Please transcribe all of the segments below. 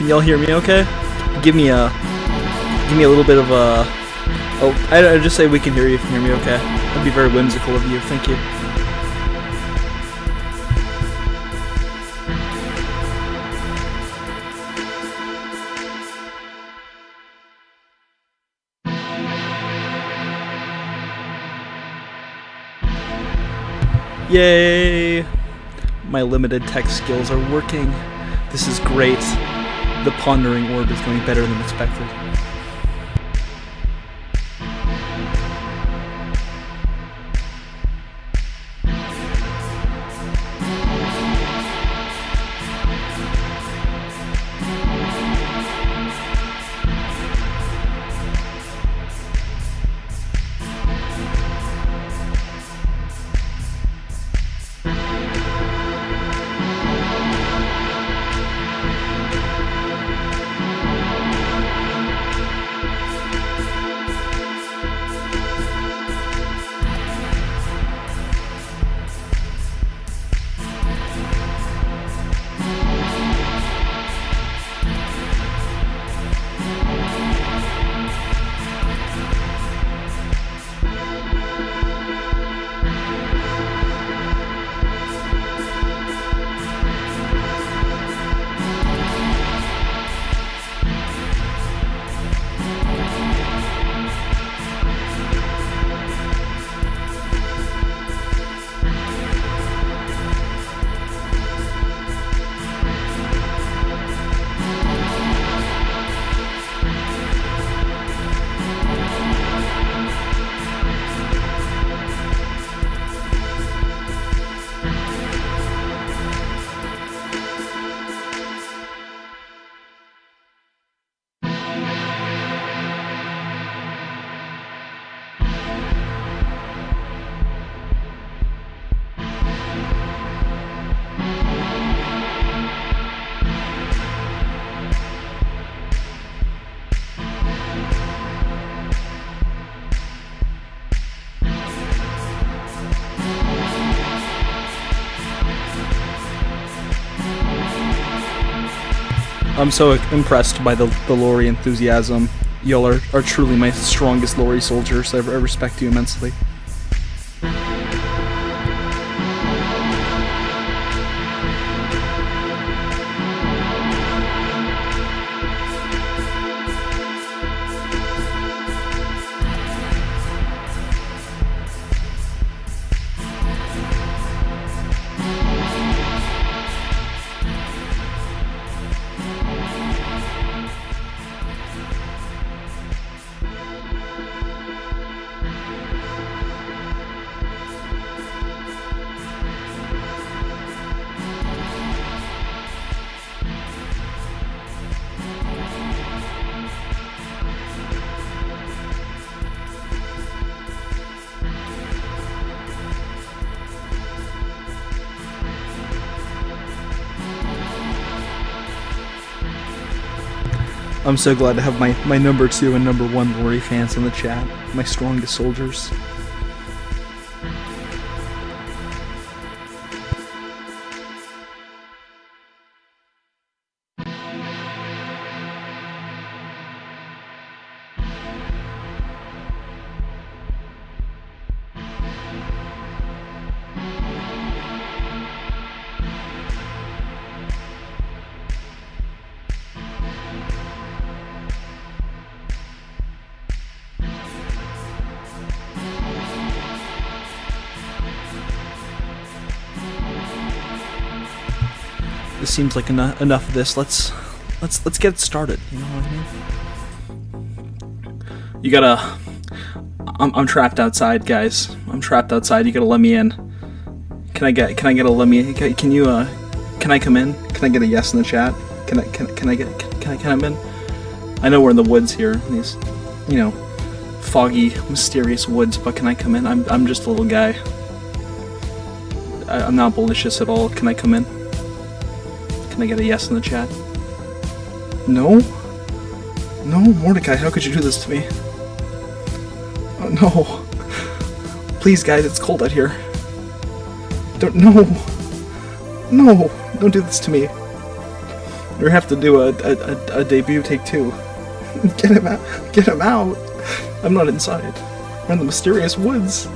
Can y'all hear me okay? Give me a little bit of a... Oh, I just say we can hear you if you can hear me okay. That'd be very whimsical of you. Thank you. Yay! My limited tech skills are working. This is great. The pondering orb is going better than expected. I'm so impressed by the Laurie enthusiasm. Y'all are truly my strongest Laurie soldiers. I respect you immensely. I'm so glad to have my number 2 and number 1 Laurie fans in the chat. My strongest soldiers. This seems like enough of this. Let's get it started. You know what I mean? You gotta. I'm trapped outside, guys. I'm trapped outside. You gotta let me in. Can I get a let me? Can you Can I come in? Can I get a yes in the chat? Can I come in? I know we're in the woods here. These, you know, foggy, mysterious woods. But can I come in? I'm just a little guy. I'm not malicious at all. Can I come in? Can I get a yes in the chat? No? No, Mordecai, how could you do this to me? Oh, no. Please, guys, it's cold out here. No, don't do this to me. We have to do a debut take 2. Get him out! Get him out! I'm not inside. We're in the mysterious woods.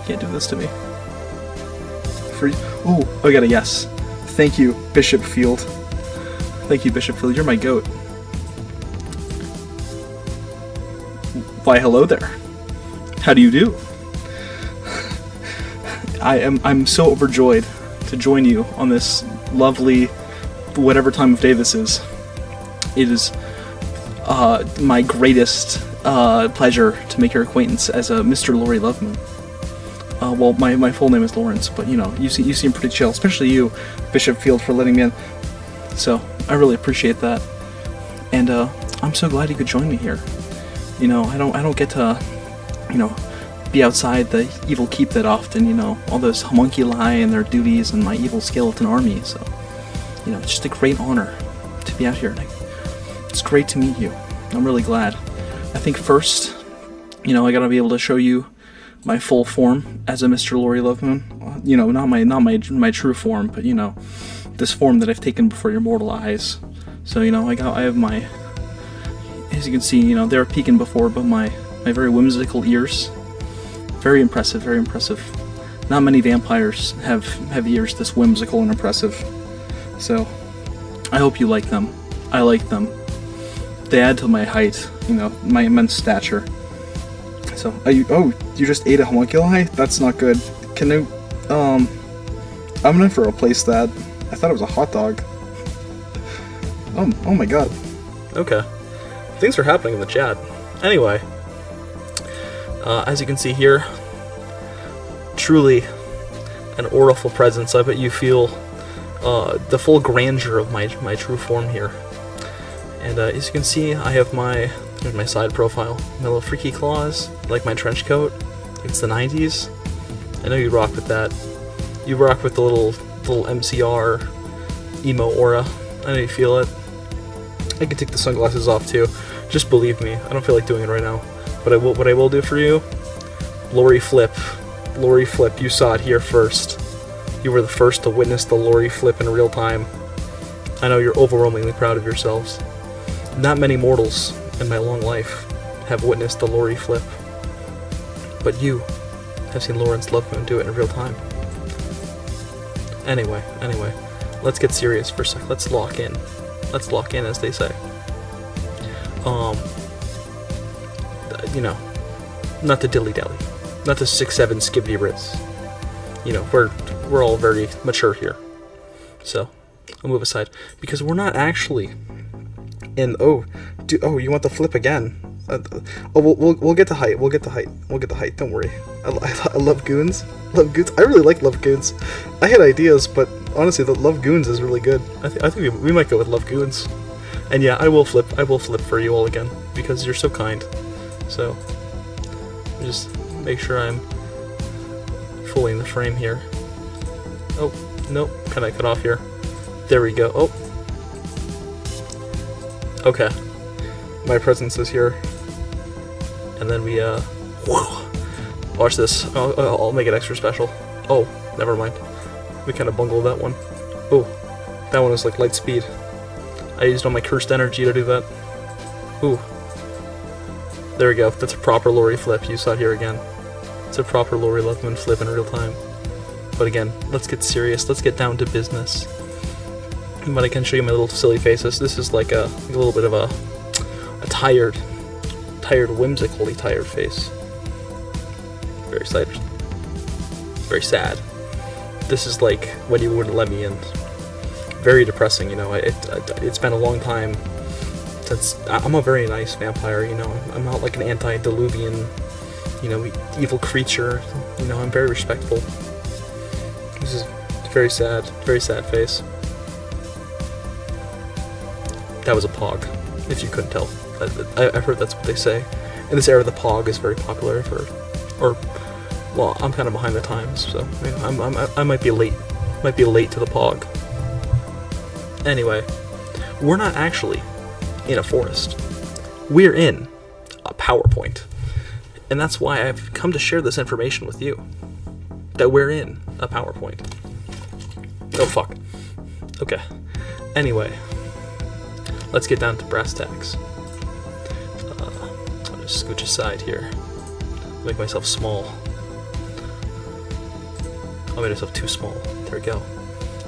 Can't do this to me. Oh, I got a yes. Thank you, Bishop Field. Thank you, Bishop Field. You're my goat. Why, hello there. How do you do? I'm so overjoyed to join you on this lovely, whatever time of day this is. It is my greatest pleasure to make your acquaintance as a Mr. Laurie Lovemoon. Well, my full name is Laurence, but you know, you seem pretty chill, especially you, Bishop Field, for letting me in. So I really appreciate that, and I'm so glad you could join me here. You know, I don't get to, you know, be outside the evil keep that often. You know, all those homunculi and their duties and my evil skeleton army. So, you know, it's just a great honor to be out here. And it's great to meet you. I'm really glad. I think first, you know, I gotta be able to show you my full form as a Mr. Laurie Lovemoon. You know, not my true form, but you know, this form that I've taken before your mortal eyes. So, you know, I have my, as you can see, you know, they were peeking before, but my very whimsical ears. Very impressive, very impressive. Not many vampires have ears this whimsical and impressive. So, I hope you like them. I like them. They add to my height, you know, my immense stature. So, you just ate a homunculi? That's not good. Can you, I'm gonna have to replace that. I thought it was a hot dog. Oh my god. Okay. Things are happening in the chat. Anyway, as you can see here, truly an auriful presence. I bet you feel the full grandeur of my true form here. And as you can see, I have here's my side profile. My little freaky claws, like my trench coat. It's the 90s. I know you rock with that. You rock with the little MCR emo aura. I know you feel it. I can take the sunglasses off too. Just believe me, I don't feel like doing it right now. But what I will do for you, Laurie Flip. Laurie Flip, you saw it here first. You were the first to witness the Laurie Flip in real time. I know you're overwhelmingly proud of yourselves. Not many mortals in my long life have witnessed the Laurie Flip. But you have seen Laurence Lovemoon do it in real time. Anyway, let's get serious for a sec. Let's lock in. Let's lock in, as they say. You know, not to dilly-dally. Not to 6'7" skibbity riz. You know, we're all very mature here. So, I'll move aside. Because we're not actually in... you want the flip again? We'll get to height. We'll get to height. Don't worry. I love goons. Love goons. I really like love goons. I had ideas, but honestly, the love goons is really good. I think we might go with love goons. And yeah, I will flip for you all again because you're so kind. So just make sure I'm fully in the frame here. Oh nope. Can I cut off here? There we go. Oh. Okay. My presence is here. And then we, watch this. I'll make it extra special. Oh, never mind. We kind of bungled that one. Oh, that one was like light speed. I used all my cursed energy to do that. Ooh. There we go. That's a proper Laurie flip. You saw it here again. It's a proper Laurie Lovemoon flip in real time. But again, let's get serious. Let's get down to business. But I can show you my little silly faces. This is like a little bit of a tired, whimsically tired face. Very sad. Very sad. This is like when you wouldn't let me in. Very depressing, you know. It's been a long time since I'm a very nice vampire, you know. I'm not like an antediluvian, you know, evil creature. You know, I'm very respectful. This is very sad face. That was a pog, if you couldn't tell. I've heard that's what they say. In this era, the pog is very popular well, I'm kind of behind the times, so you know, I might be late. Might be late to the pog. Anyway, we're not actually in a forest. We're in a PowerPoint. And that's why I've come to share this information with you. That we're in a PowerPoint. Oh, fuck. Okay. Anyway, let's get down to brass tacks. I'll just scooch aside here. Make myself small. I'll make myself too small. There we go.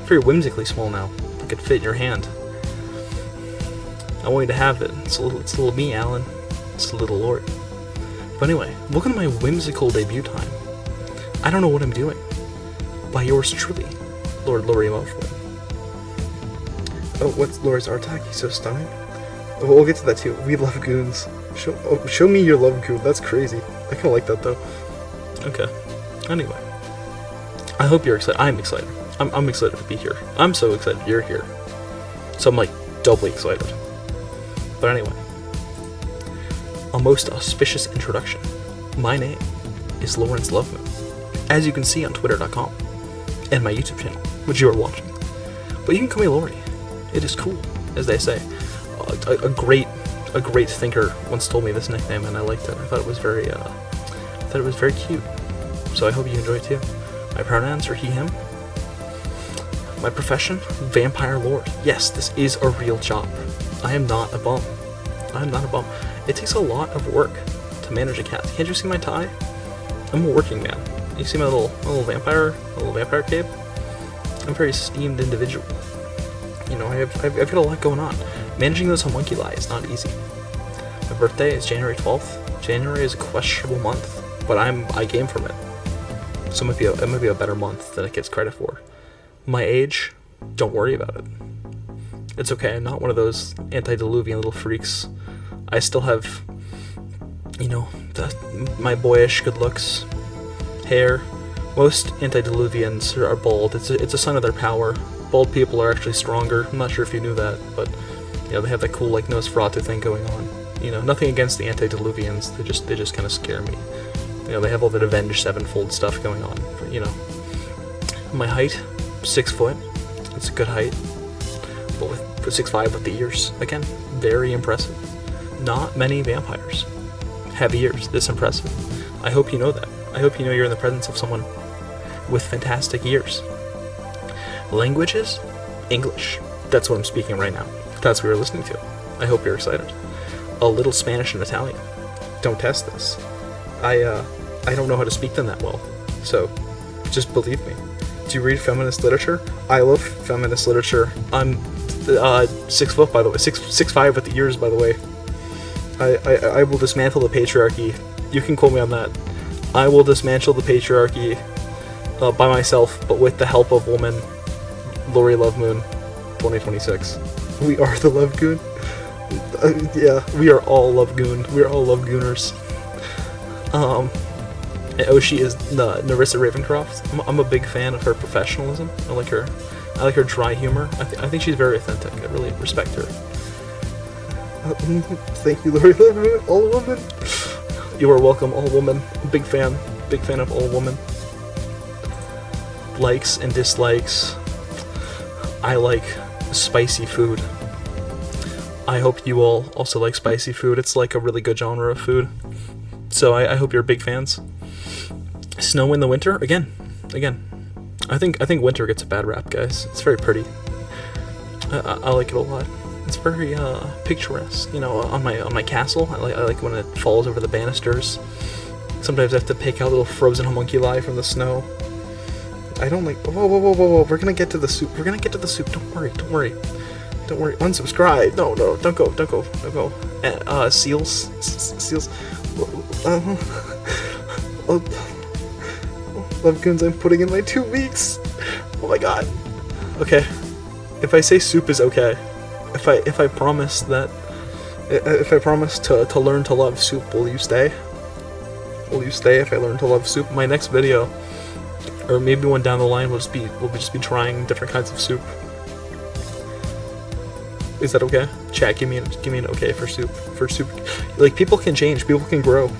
Very whimsically small now. I could fit in your hand. I want you to have it. It's a little me, Alan. It's a little Laurie. But anyway, welcome to my whimsical debut time. I don't know what I'm doing. By yours truly, Lord Laurie Lovemoon. Oh, what's Laurie's art attack? He's so stunning. Oh, we'll get to that too. We love goons. Show me your love goon. That's crazy. I kind of like that though. Okay. Anyway, I hope you're excited. I'm excited. I'm excited to be here. I'm so excited you're here. So I'm like doubly excited. But anyway, a most auspicious introduction. My name is Laurence Lovemoon, as you can see on Twitter.com and my YouTube channel, which you are watching. But you can call me Laurie. It is cool, as they say. A great thinker once told me this nickname, and I liked it. I thought it was very cute. So I hope you enjoy it too. My pronouns are he, him. My profession, vampire lord. Yes, this is a real job. I am not a bum. I am not a bum. It takes a lot of work to manage a cat. Can't you see my tie? I'm a working man. You see my little vampire cape? I'm a very esteemed individual. You know, I've got a lot going on. Managing those homunculi is not easy. My birthday is January 12th. January is a questionable month, but I game from it. So it might be a better month than it gets credit for. My age, don't worry about it. It's okay. I'm not one of those antediluvian little freaks. I still have, you know, my boyish good looks, hair. Most antediluvians are bald. It's a sign of their power. Bald people are actually stronger. I'm not sure if you knew that, but you know, they have that cool like Nosferatu thing going on. You know, nothing against the antediluvians. They just kind of scare me. You know, they have all that Avenged Sevenfold stuff going on. But, you know, my height, 6 foot. It's a good height. But for 6'5" with the ears, again, very impressive. Not many vampires have ears this impressive. I hope you know that. I hope you know you're in the presence of someone with fantastic ears. Languages? English. That's what I'm speaking right now. That's what you're listening to. I hope you're excited. A little Spanish and Italian. Don't test this. I don't know how to speak them that well. So, just believe me. Do you read feminist literature? I love feminist literature. I'm 6 foot, by the way. 6'5" with the ears, by the way. I will dismantle the patriarchy. You can quote me on that. I will dismantle the patriarchy by myself, but with the help of woman, Laurie Lovemoon, 2026. We are the Love Goon. Yeah, we are all Love Goon. We are all Love Gooners. And Oshi is Narissa Ravencroft. I'm a big fan of her professionalism. I like her dry humor. I think she's very authentic. I really respect her. Thank you, Laurie Lovemoon. All woman. You are welcome, all woman. Big fan of all woman. Likes and dislikes. I like spicy food. I hope you all also like spicy food. It's like a really good genre of food. So I hope you're big fans. Snow in the winter? Again. I think winter gets a bad rap, guys. It's very pretty. I like it a lot. It's very picturesque. You know, on my castle, I like when it falls over the banisters. Sometimes I have to pick out little frozen homunculi from the snow. I don't like. Whoa! We're gonna get to the soup. Don't worry. Unsubscribe. No, don't go. Seals. Love Goons, I'm putting in my 2 weeks. Oh my god. Okay. If I say soup is okay, if I promise to learn to love soup, will you stay? Will you stay if I learn to love soup? My next video, or maybe one down the line, will just be trying different kinds of soup. Is that okay? Chat, give me an okay for soup. Like, people can change, people can grow.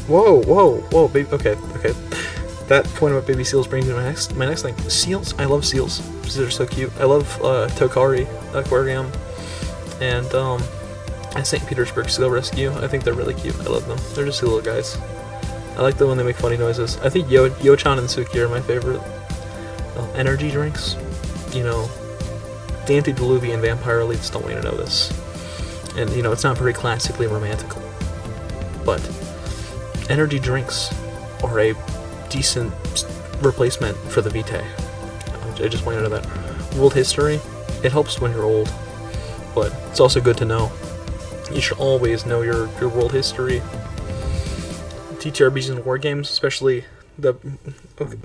Whoa, baby. Okay. That point about baby seals brings me to my next thing. Seals. I love seals. They're so cute. I love Tokari Aquarium and St. Petersburg Seal Rescue. I think they're really cute. I love them. They're just little guys. I like them when they make funny noises. I think Yo-chan and Suki are my favorite. Energy drinks, you know, the antediluvian vampire elites don't want you to know this. And, you know, it's not very classically romantical. But energy drinks are a decent replacement for the Vitae. I just want you to know that. World history, it helps when you're old, but it's also good to know. You should always know your world history. TTRPGs and war games, especially the... Okay.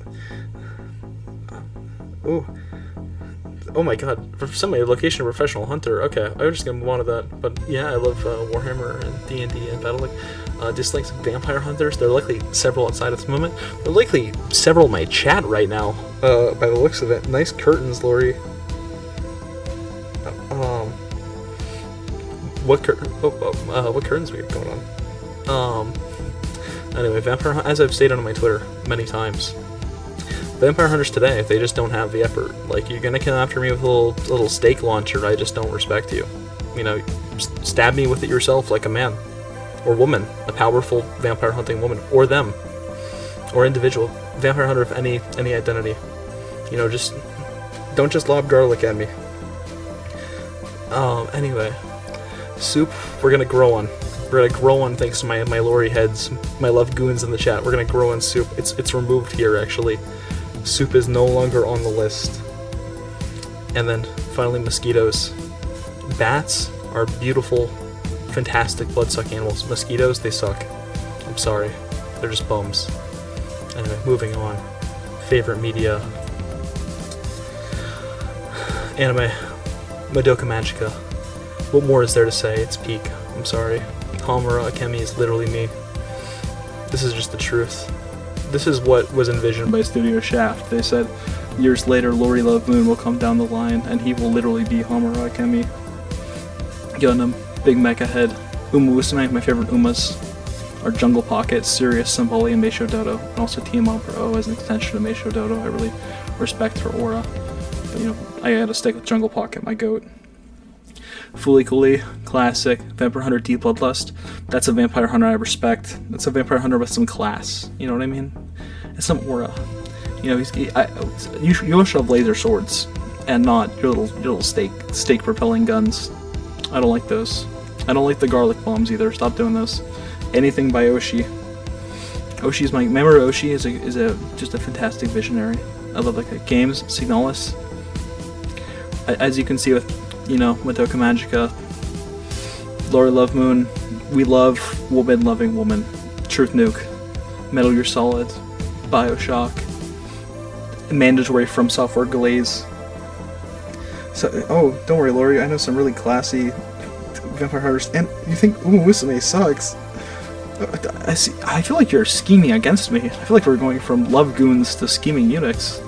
Oh my god, for somebody, location of professional hunter. Okay, I was just gonna move on to that. But yeah, I love Warhammer and D&D and Battletech. Dislikes vampire hunters. There are likely several outside at this moment. There are likely several in my chat right now, by the looks of it. Nice curtains, Laurie. What curtains we got going on? Anyway, vampire, as I've stated on my Twitter many times, vampire hunters today, they just don't have the effort. Like, you're gonna come after me with a little steak launcher, I just don't respect you. You know, stab me with it yourself like a man. Or woman. A powerful vampire hunting woman. Or them. Or individual. Vampire hunter of any identity. You know, just... don't just lob garlic at me. Anyway. Soup, we're gonna grow on. We're gonna grow on thanks to my Laurie heads. My love goons in the chat. We're gonna grow on soup. It's removed here, actually. Soup is no longer on the list. And then, finally, mosquitoes. Bats are beautiful, fantastic blood-sucking animals. Mosquitoes, they suck. I'm sorry. They're just bums. Anyway, moving on. Favorite media. Anime. Madoka Magica. What more is there to say? It's peak. I'm sorry. Homura Akemi is literally me. This is just the truth. This is what was envisioned by Studio Shaft. They said, years later, Laurence Lovemoon will come down the line, and he will literally be Homura Akemi. Gundam, Big Mecha Head, Uma Musume, my favorite Umas, are Jungle Pocket, Sirius, Symboli, and Meisho Dodo, and also Team Opera O as an extension of Meisho Dodo. I really respect her aura. But, you know, I gotta stick with Jungle Pocket, my goat. Fooly Cooly, classic, Vampire Hunter D Bloodlust. That's a Vampire Hunter I respect. That's a Vampire Hunter with some class. You know what I mean? And some aura. You know, you should have laser swords, and not your little stake propelling guns. I don't like those. I don't like the garlic bombs either. Stop doing those. Anything by Oshi. Oshi's my memory. Oshi is just a fantastic visionary. I love like games. Signalis. As you can see with, you know, Madoka Magica, Laurence Lovemoon, we love woman loving woman. Truth Nuke, Metal Gear Solid, Bioshock, mandatory From Software Glaze. So, oh, don't worry, Laurie, I know some really classy Vampire Hunters, and you think Uma Musume sucks. I feel like you're scheming against me. I feel like we're going from love goons to scheming eunuchs.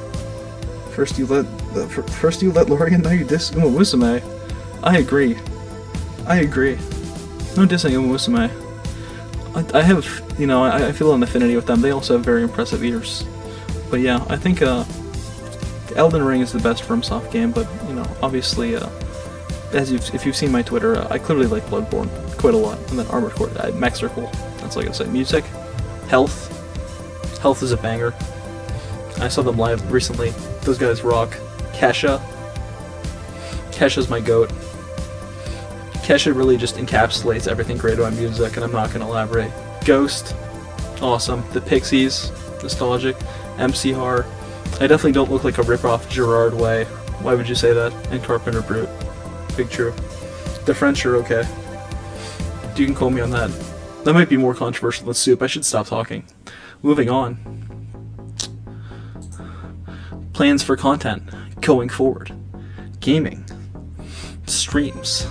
First you let Laurie, and now you diss Uma Musume. I agree. No dissing Uma Musume. I have, you know, I feel an affinity with them. They also have very impressive ears. But yeah, I think Elden Ring is the best FromSoft game, but, you know, obviously, if you've seen my Twitter, I clearly like Bloodborne quite a lot, and then Armored Core, Mech Circle, that's all I gotta say. Music, Health is a banger. I saw them live recently. Those guys rock. Kesha's my goat. Kesha really just encapsulates everything great about music, and I'm not gonna elaborate. Ghost, awesome. The Pixies, nostalgic. MC Har, I definitely don't look like a rip-off Gerard Way. Why would you say that? And Carpenter Brute. Big true. The French are okay. You can call me on that. That might be more controversial than Soup. I should stop talking. Moving on. Plans for content going forward. Gaming. Streams.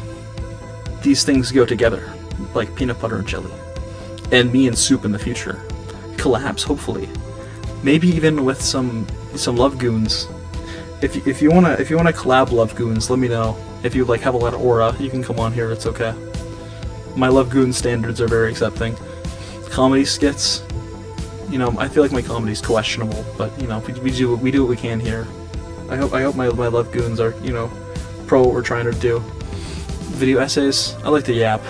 These things go together, like peanut butter and jelly. And me and Soup in the future. Collabs, hopefully. Maybe even with some love goons. If you wanna collab love goons, let me know. If you like have a lot of aura, you can come on here. It's okay. My love goon standards are very accepting. Comedy skits, you know, I feel like my comedy's questionable, but you know, we do what we can here. I hope my love goons are, you know, pro what we're trying to do. Video essays, I like to yap.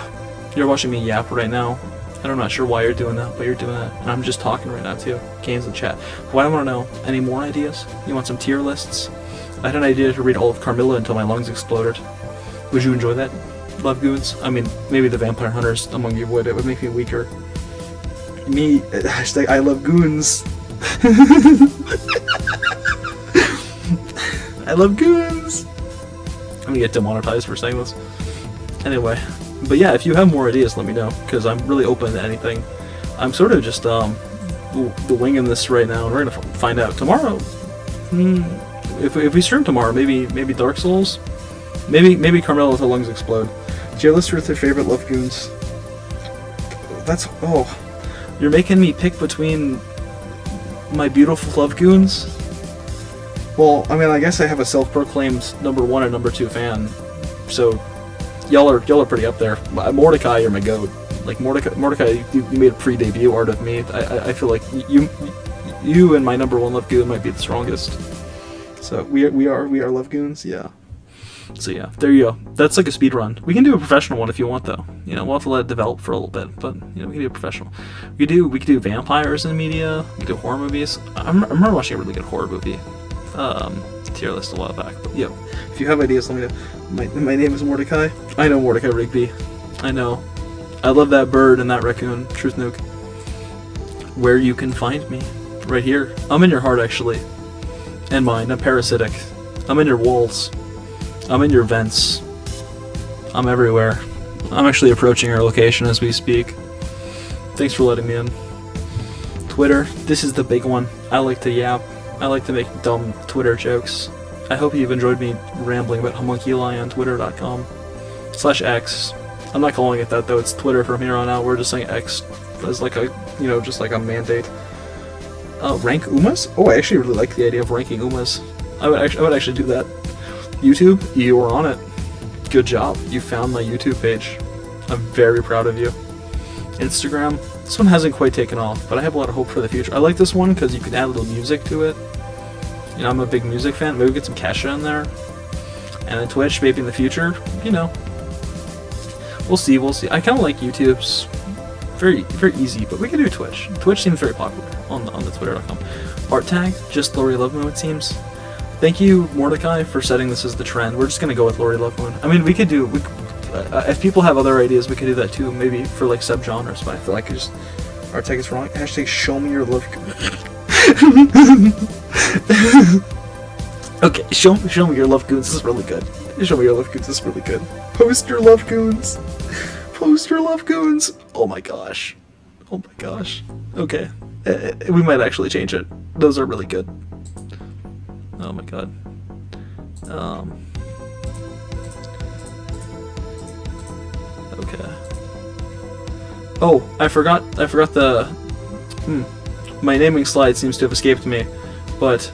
You're watching me yap right now. And I'm not sure why you're doing that, but you're doing that. And I'm just talking right now too. Games in chat. Why do I want to know? Any more ideas? You want some tier lists? I had an idea to read all of Carmilla until my lungs exploded. Would you enjoy that, Love Goons? I mean, maybe the vampire hunters among you would. It would make me weaker. Me, hashtag I love goons. I love goons. I'm gonna get demonetized for saying this. Anyway, but yeah, if you have more ideas, let me know, because I'm really open to anything. I'm sort of just the winging this right now, and we're gonna find out tomorrow. If we stream tomorrow, maybe Dark Souls, maybe Carmilla with her lungs explode. Tier list with your favorite Love Goons. That's you're making me pick between my beautiful Love Goons. Well, I mean, I guess I have a self-proclaimed #1 and #2 fan, so y'all are pretty up there. Mordecai, you're my goat. Like Mordecai, you made a pre-debut art of me. I feel like you and my #1 Love Goon might be the strongest. So we are Love Goons, yeah. So yeah, there you go. That's like a speed run. We can do a professional one if you want, though. You know, we'll have to let it develop for a little bit, but you know, we can do a professional. We could do vampires in media. We could do horror movies. I remember watching a really good horror movie tier list a while back. But yeah, if you have ideas, let me know. My name is Mordecai. I know Mordecai Rigby. I know. I love that bird and that raccoon. Truth Nuke. Where you can find me, right here. I'm in your heart, actually, and mine. I'm parasitic. I'm in your walls. I'm in your vents. I'm everywhere. I'm actually approaching our location as we speak. Thanks for letting me in. Twitter, this is the big one. I like to yap. I like to make dumb Twitter jokes. I hope you've enjoyed me rambling about homunculi on twitter.com/X. I'm not calling it that, though. It's Twitter from here on out. We're just saying X as like a, just like a mandate. Rank Umas? Oh, I actually really like the idea of ranking Umas. I would actually do that. YouTube, you were on it. Good job. You found my YouTube page. I'm very proud of you. Instagram, this one hasn't quite taken off, but I have a lot of hope for the future. I like this one because you can add a little music to it. You know, I'm a big music fan. Maybe we get some Kesha in there. And then Twitch, maybe in the future. You know. We'll see. I kind of like YouTube's very, very easy, but we can do Twitch. Twitch seems very popular on the Twitter.com. Art tag, just Laurence Lovemoon, it seems. Thank you, Mordecai, for setting this as the trend. We're just gonna go with Laurence Lovemoon. I mean, we could do. If people have other ideas, we could do that too. Maybe for like subgenres. But I feel like art tag is wrong. Hashtag show me your love. Okay, show me your love goons. This is really good. Show me your love goons. This is really good. Post your love goons. Post your love goons. Oh my gosh. Okay, we might actually change it. Those are really good. Oh my god. Okay. Oh, I forgot the. My naming slide seems to have escaped me, but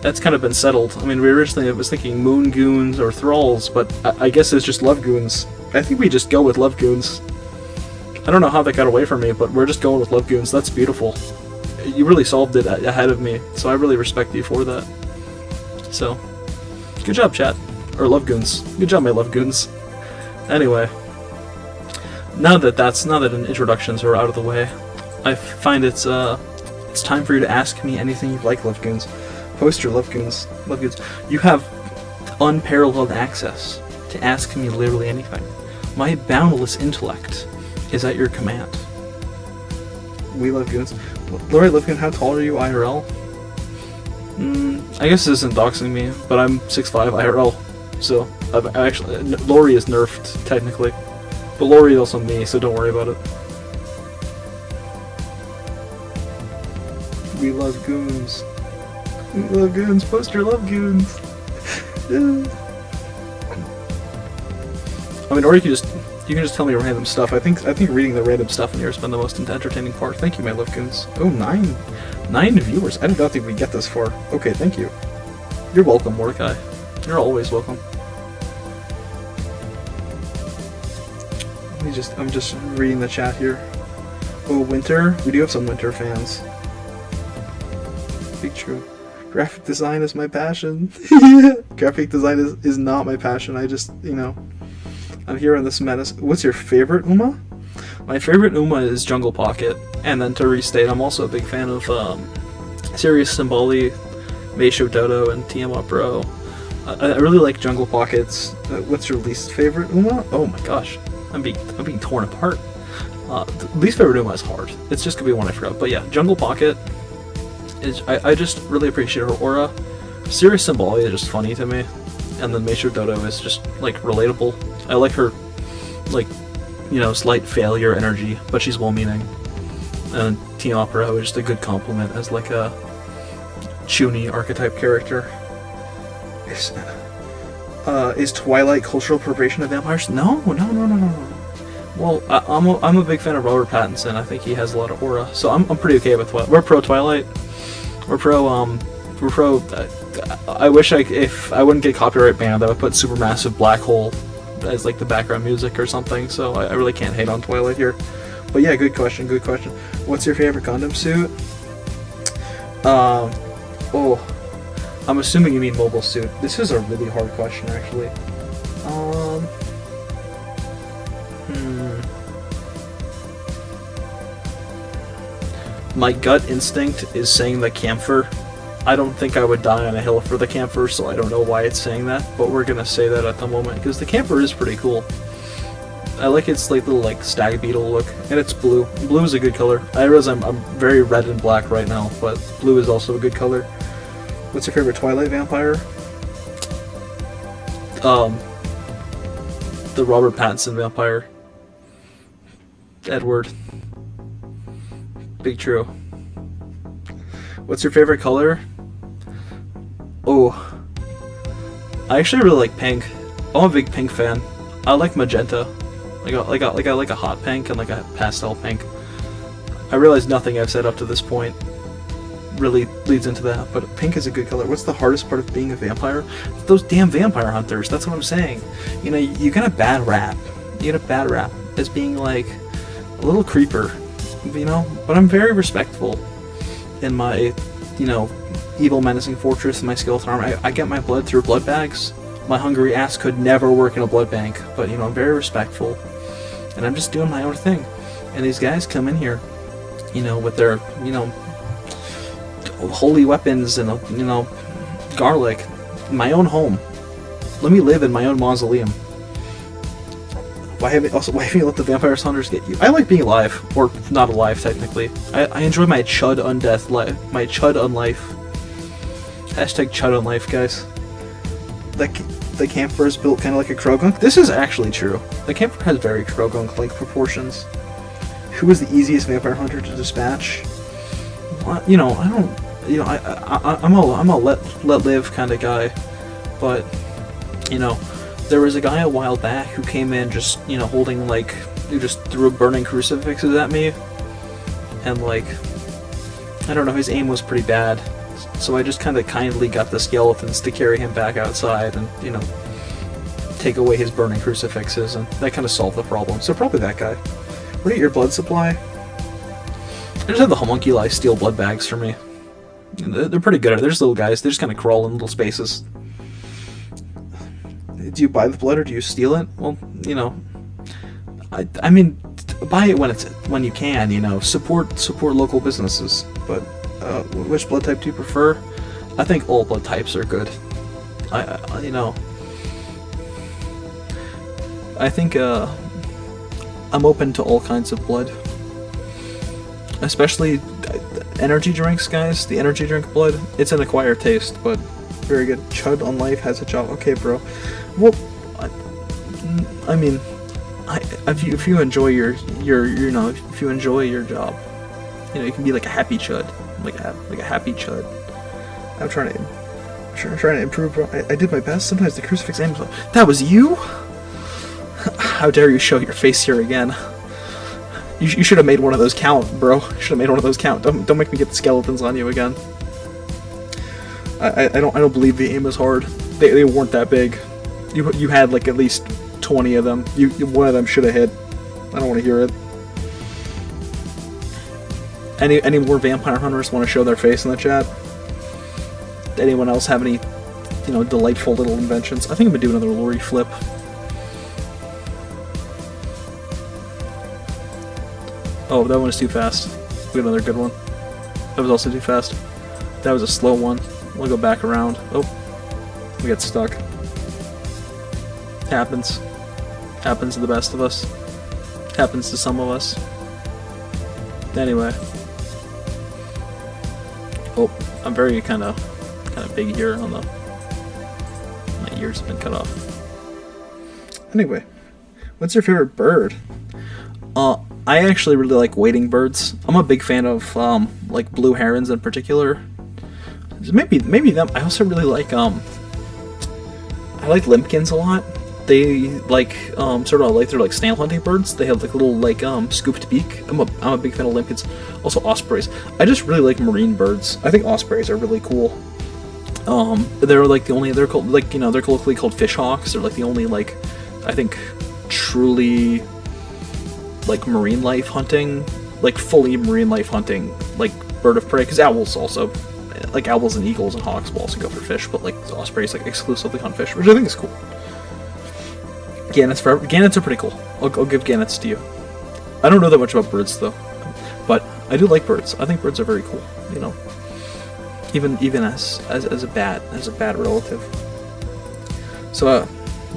that's kind of been settled. I mean, I was thinking Moon Goons or Thralls, but I guess it's just Love Goons. I think we just go with Love Goons. I don't know how that got away from me, but we're just going with Love Goons. That's beautiful. You really solved it ahead of me, so I really respect you for that. So, good job, chat. Or Love Goons. Good job, my Love Goons. Anyway, now that introductions are out of the way, I find it's time for you to ask me anything you'd like, Love Goons. Post your Love Goons. Love Goons. You have unparalleled access to ask me literally anything. My boundless intellect is at your command. We Love Goons. Laurie Lovegoon, how tall are you IRL? I guess this isn't doxing me, but I'm 6'5" IRL, so I actually Laurie is nerfed technically, but Laurie is also me, so don't worry about it. We love goons. We love goons. Post your love goons. I mean, or you can just tell me random stuff. I think reading the random stuff in here has been the most entertaining part. Thank you, my love goons. Oh, nine viewers. I did not think we'd get this far. Okay, thank you. You're welcome, Mordecai. You're always welcome. I'm just reading the chat here. Oh, winter. We do have some winter fans. Big true. Graphic design is my passion. Graphic design is not my passion. I just, I'm here on this menace. What's your favorite, Uma? My favorite Uma is Jungle Pocket, and then to restate, I'm also a big fan of Sirius Symboli, Meisho Dodo, and Tiamat Bro. I really like Jungle Pockets. What's your least favorite Uma? Oh my gosh, I'm being torn apart. Least favorite Uma is hard. It's just gonna be one I forgot. But yeah, Jungle Pocket is. I just really appreciate her aura. Sirius Symboli is just funny to me, and then Meisho Dodo is just like relatable. I like her, like, you know, slight failure energy, but she's well-meaning. And Tiamat Bro is just a good compliment as like a Chuny archetype character. Is Twilight cultural appropriation of vampires? No. Well, I'm a big fan of Robert Pattinson. I think he has a lot of aura, so I'm pretty okay with Twilight. We're pro Twilight. We're pro. I wish if I wouldn't get copyright banned, I would put Supermassive Black Hole as like the background music or something. So I really can't hate on Twilight here. But yeah, good question. What's your favorite Gundam suit? I'm assuming you mean mobile suit. This is a really hard question, actually. My gut instinct is saying the Camphor. I don't think I would die on a hill for the Camphor, so I don't know why it's saying that, but we're gonna say that at the moment, because the Camphor is pretty cool. I like its like little like stag beetle look, and it's blue. Blue is a good color. I realize I'm very red and black right now, but blue is also a good color. What's your favorite Twilight vampire? The Robert Pattinson vampire. Edward. Big true. What's your favorite color? Oh, I actually really like pink. I'm a big pink fan. I like magenta. I like a hot pink and like a pastel pink. I realize nothing I've said up to this point really leads into that, but pink is a good color. What's the hardest part of being a vampire? Those damn vampire hunters. That's what I'm saying. You know, you get a bad rap. You get a bad rap as being like a little creeper. You know, but I'm very respectful in my, you know, evil menacing fortress and my skeleton arm. I get my blood through blood bags. My hungry ass could never work in a blood bank, but you know, I'm very respectful, and I'm just doing my own thing. And these guys come in here, you know, with their, you know, holy weapons and, you know, garlic. My own home. Let me live in my own mausoleum. Why haven't you let the vampire hunters get you? I like being alive, or not alive technically. I enjoy my chud undeath life, my chud unlife. Hashtag chud unlife, guys. The Camphor is built kind of like a Krogunk. This is actually true. The Camphor has very Krogunk-like proportions. Who is the easiest vampire hunter to dispatch? Well, you know, I don't. You know, I'm a let live kind of guy, but you know. There was a guy a while back who came in just, you know, holding, like, who just threw burning crucifixes at me. And, like, I don't know, his aim was pretty bad. So I just kind of kindly got the skeletons to carry him back outside and, you know, take away his burning crucifixes. And that kind of solved the problem. So probably that guy. What are your blood supply? I just have the homunculi steal blood bags for me. They're pretty good at it. They're just little guys. They just kind of crawl in little spaces. Do you buy the blood or do you steal it? Well, you know, I mean, buy it when you can. You know, support local businesses. But which blood type do you prefer? I think all blood types are good. You know, I think I'm open to all kinds of blood, especially energy drinks, guys. The energy drink blood. It's an acquired taste, but very good. Chud on life has a job. Okay, bro. Well, I mean, if you enjoy your you know, if you enjoy your job, you know, you can be like a happy chud, like a happy chud. I'm trying to improve, bro. I did my best. Sometimes the crucifix aims. That was you? How dare you show your face here again? You should have made one of those count, bro. You should have made one of those count. Don't make me get the skeletons on you again. I don't believe the aim is hard. They weren't that big. You had like at least 20 of them. One of them should have hit. I don't want to hear it. Any more vampire hunters want to show their face in the chat? Anyone else have any, you know, delightful little inventions? I think I'm gonna do another Laurie flip. Oh, that one was too fast. We got another good one. That was also too fast. That was a slow one. We'll go back around. Oh, we got stuck. Happens. Happens to the best of us. Happens to some of us. Anyway. Oh, I'm very kind of big here on the... My ears have been cut off. Anyway, what's your favorite bird? I actually really like wading birds. I'm a big fan of like blue herons in particular. Maybe them. I also really like I like limpkins a lot. They like sort of like they're like snail hunting birds. They have like a little like scooped beak. I'm a big fan of limpkins. Also ospreys. I just really like marine birds. I think ospreys are really cool. They're like the only they're called like they're colloquially called fish hawks. They're like the only like I think truly like marine life hunting, like fully marine life hunting like bird of prey. Because owls also like owls and eagles and hawks will also go for fish, but like ospreys like exclusively hunt fish, which I think is cool. Gannets are pretty cool. I'll give gannets to you. I don't know that much about birds though, but I do like birds. I think birds are very cool. Even as a bad relative. So,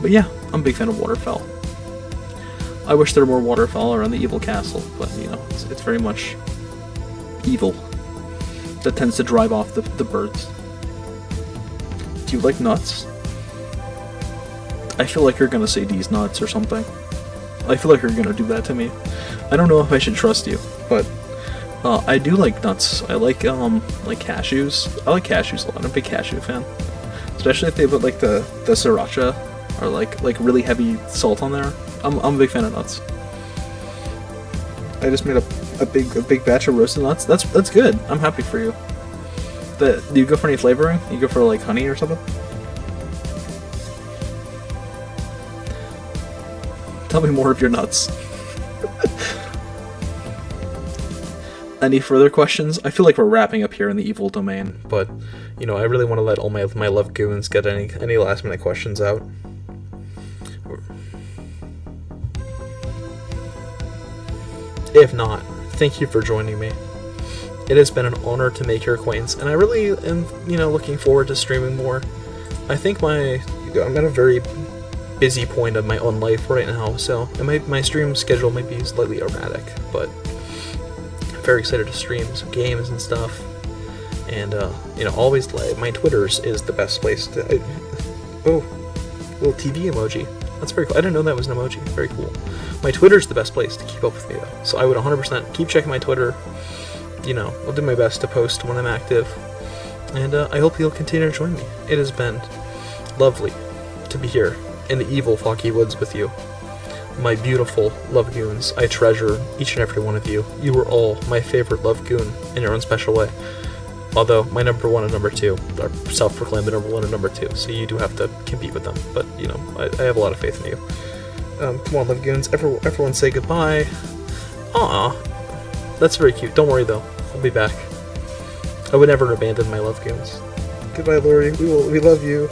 but yeah, I'm a big fan of waterfowl. I wish there were more waterfowl around the evil castle, but it's very much evil that tends to drive off the birds. Do you like nuts? I feel like you're gonna say these nuts or something. I feel like you're gonna do that to me. I don't know if I should trust you, but I do like nuts. I like cashews. I like cashews a lot. I'm a big cashew fan, especially if they put like the sriracha or like really heavy salt on there. I'm a big fan of nuts. I just made a big batch of roasted nuts. That's good. I'm happy for you. Do you go for any flavoring? You go for like honey or something? Tell me more of your nuts. Any further questions? I feel like we're wrapping up here in the evil domain, but I really want to let all my love goons get any last minute questions out. If not, thank you for joining me. It has been an honor to make your acquaintance, and I really am, looking forward to streaming more. I think I'm at a very busy point of my own life right now, so my stream schedule might be slightly erratic, but I'm very excited to stream some games and stuff. And always my Twitter's is the best place to. Little TV emoji. That's very cool. I didn't know that was an emoji. Very cool. My Twitter's the best place to keep up with me, though. So I would 100% keep checking my Twitter. I'll do my best to post when I'm active. And I hope you'll continue to join me. It has been lovely to be here in the evil Foggy Woods with you. My beautiful love goons. I treasure each and every one of you. You are all my favorite love goon in your own special way. Although my number one and number two are self-proclaimed the number one and number two, so you do have to compete with them. But I have a lot of faith in you. Come on, love goons. Everyone say goodbye. Aw, that's very cute. Don't worry though, I'll be back. I would never abandon my love goons. Goodbye, Laurie. We love you.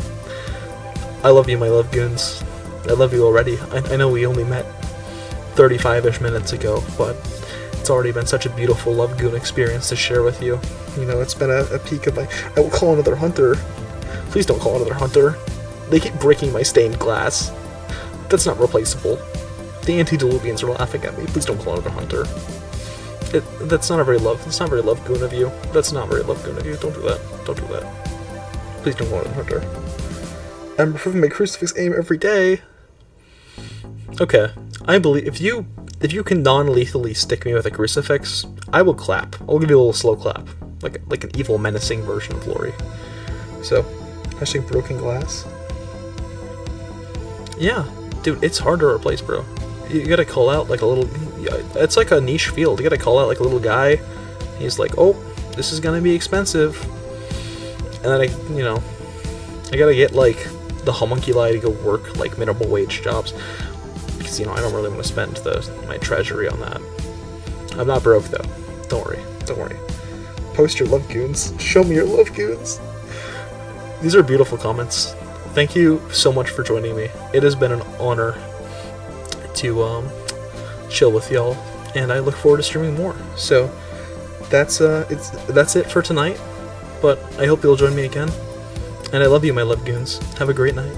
I love you, my love goons. I love you already. I know we only met 35-ish minutes ago, but it's already been such a beautiful love goon experience to share with you. It's been a peak of my... I will call another hunter. Please don't call another hunter. They keep breaking my stained glass. That's not replaceable. The antediluvians are laughing at me. Please don't call another hunter. That's not very love goon of you. That's not very love goon of you. Don't do that. Don't do that. Please don't call another hunter. I'm improving my crucifix aim every day. Okay, I believe if you can non-lethally stick me with a crucifix, I will clap. I'll give you a little slow clap, like an evil, menacing version of Laurie. So, hashtag broken glass. Yeah, dude, it's hard to replace, bro. You gotta call out like a little. It's like a niche field. You gotta call out like a little guy. He's like, oh, this is gonna be expensive, and then I gotta get like the homunculi to go work like minimum wage jobs. Because, I don't really want to spend my treasury on that. I'm not broke, though. Don't worry. Post your love goons. Show me your love goons. These are beautiful comments. Thank you so much for joining me. It has been an honor to chill with y'all and I look forward to streaming more. So that's it for tonight, but I hope you'll join me again, and I love you, my love goons. Have a great night.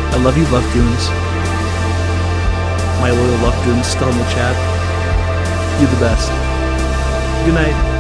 I love you, love goons. My loyal love goons still in the chat. You the best. Good night.